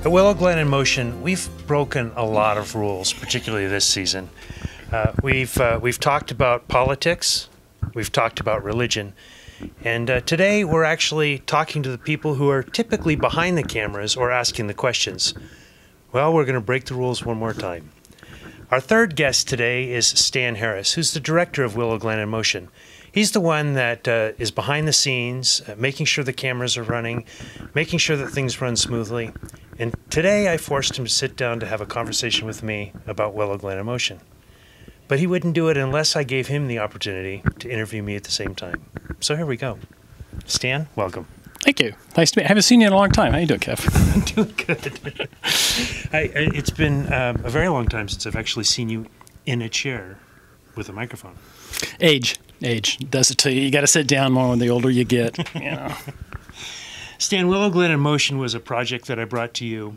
At Willow Glen in Motion, we've broken a lot of rules, particularly this season. We've talked about politics, we've talked about religion, and today we're actually talking to the people who are typically behind the cameras or asking the questions. Well, we're going to break the rules one more time. Our third guest today is Stan Harris, who's the director of Willow Glen in Motion. He's the one that is behind the scenes, making sure the cameras are running, making sure that things run smoothly. And today I forced him to sit down to have a conversation with me about Willow Glen in Motion. But he wouldn't do it unless I gave him the opportunity to interview me at the same time. So here we go. Stan, welcome. Thank you. Nice to meet you. I haven't seen you in a long time. How you doing, Kev? I'm doing good. It's been a very long time since I've actually seen you in a chair with a microphone. Age does it to you. You got to sit down more the older you get. You know. Stan, Willow Glen in Motion was a project that I brought to you,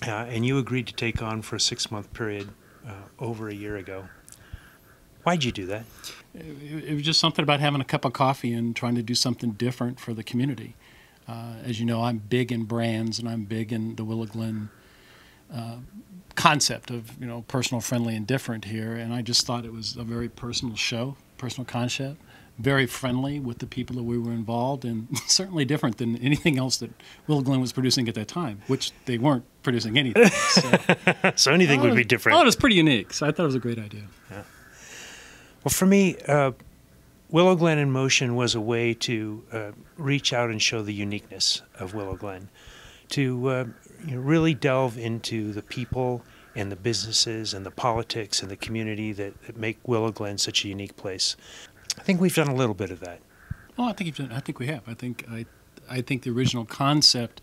and you agreed to take on for a 6-month period over a year ago. Why'd you do that? It was just something about having a cup of coffee and trying to do something different for the community. As you know, I'm big in brands, and I'm big in the Willow Glen concept of, personal, friendly, and different here. And I just thought it was a very personal show, personal concept, very friendly with the people that we were involved, and certainly different than anything else that Willow Glen was producing at that time, which they weren't producing anything. So anything would be different. Oh, it was pretty unique. So I thought it was a great idea. Yeah. Well, for me, Willow Glen in Motion was a way to reach out and show the uniqueness of Willow Glen, to really delve into the people and the businesses and the politics and the community that make Willow Glen such a unique place. I think we've done a little bit of that. Well, I think we have. I think the original concept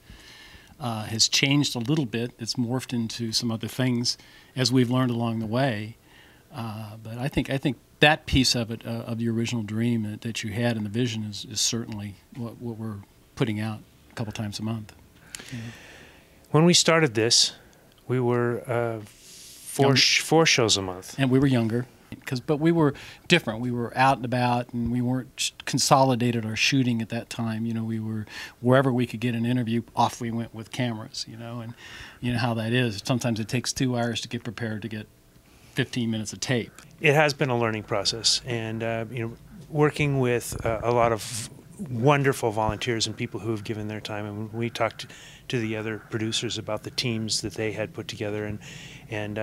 has changed a little bit. It's morphed into some other things as we've learned along the way. But I think that piece of it, of the original dream that you had and the vision, is certainly what we're putting out a couple times a month. Yeah. When we started this, we were four shows a month, and we were younger. But we were different. We were out and about, and we weren't consolidated our shooting at that time. We were wherever we could get an interview, off we went with cameras. And you know how that is. Sometimes it takes 2 hours to get prepared to get 15 minutes of tape. It has been a learning process, and working with a lot of wonderful volunteers and people who have given their time. And we talked to the other producers about the teams that they had put together, and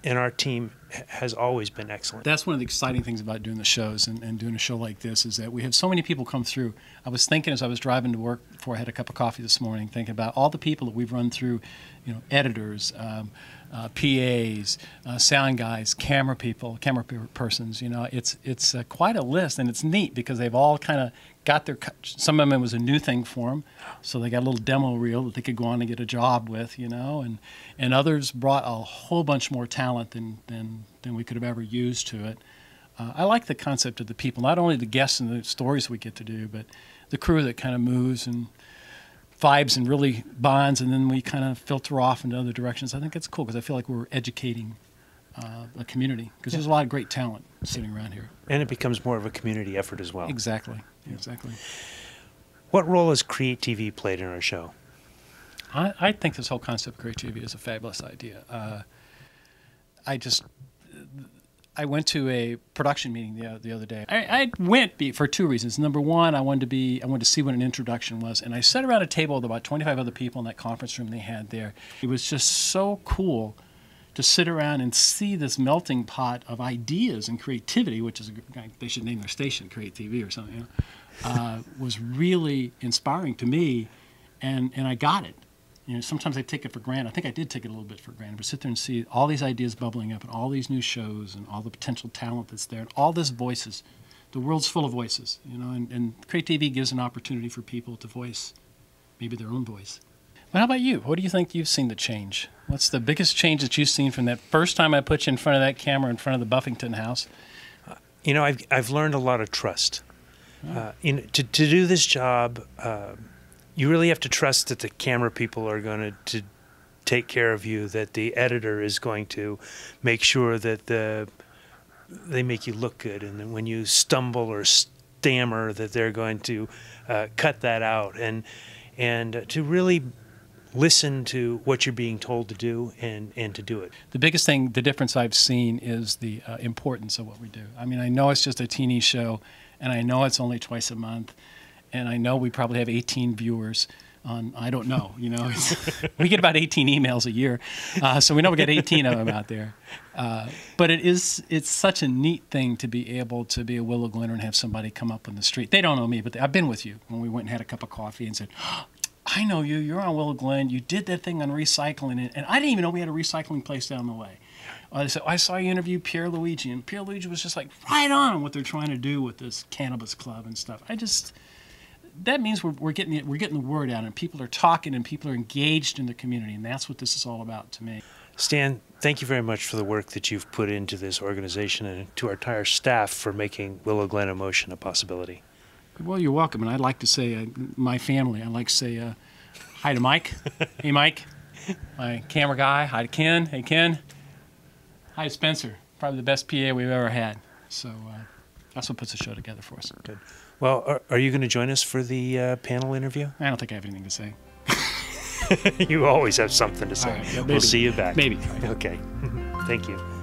our team has always been excellent. That's one of the exciting things about doing the shows and doing a show like this, is that we have so many people come through. I was thinking as I was driving to work before I had a cup of coffee this morning, thinking about all the people that we've run through, editors, PAs, sound guys, camera persons. It's quite a list, and it's neat because they've all kind of got their. Some of them, it was a new thing for them, so they got a little demo reel that they could go on and get a job with, and others brought a whole bunch more talent than we could have ever used to it. I like the concept of the people, not only the guests and the stories we get to do, but the crew that kind of moves and vibes and really bonds, and then we kind of filter off into other directions. I think it's cool because I feel like we're educating a community, because there's a lot of great talent sitting around here. And it becomes more of a community effort as well. Exactly. Exactly. What role has Create TV played in our show? I think this whole concept of Create TV is a fabulous idea. I went to a production meeting the other day. I went for 2 reasons. Number one, I wanted to see what an introduction was, and I sat around a table with about 25 other people in that conference room they had there. It was just so cool to sit around and see this melting pot of ideas and creativity, which is they should name their station Create TV or something. Was really inspiring to me, and I got it. Sometimes I take it for granted. I think I did take it a little bit for granted, but sit there and see all these ideas bubbling up and all these new shows and all the potential talent that's there and all these voices. The world's full of voices, and Create TV gives an opportunity for people to voice maybe their own voice. But how about you? What do you think you've seen the change? What's the biggest change that you've seen from that first time I put you in front of that camera in front of the Buffington house? I've learned a lot of trust. To do this job, you really have to trust that the camera people are going to take care of you, that the editor is going to make sure that they make you look good, and then when you stumble or stammer, that they're going to cut that out, and to really listen to what you're being told to do and to do it. The biggest thing, the difference I've seen is the importance of what we do. I mean, I know it's just a teeny show, and I know it's only twice a month, and I know we probably have 18 viewers on, I don't know, you know. We get about 18 emails a year, so we know we get 18 of them out there. But it's such a neat thing to be able to be a Willow Glenner and have somebody come up on the street. They don't know me, but I've been with you when we went and had a cup of coffee and said, I know you. You're on Willow Glen. You did that thing on recycling, and I didn't even know we had a recycling place down the way. They said, I saw you interview Pierre Luigi, and Pierre Luigi was just like right on what they're trying to do with this cannabis club and stuff. That means we're getting the word out, and people are talking, and people are engaged in the community, and that's what this is all about to me. Stan, thank you very much for the work that you've put into this organization and to our entire staff for making Willow Glen Emotion a possibility. Well, you're welcome, and I'd like to say, my family, I'd like to say hi to Mike. Hey, Mike. My camera guy. Hi to Ken. Hey, Ken. Hi to Spencer. Probably the best PA we've ever had. So that's what puts the show together for us. Good. Well, are you going to join us for the panel interview? I don't think I have anything to say. You always have something to say. All right, yeah, we'll see you back. Maybe. Okay. Thank you.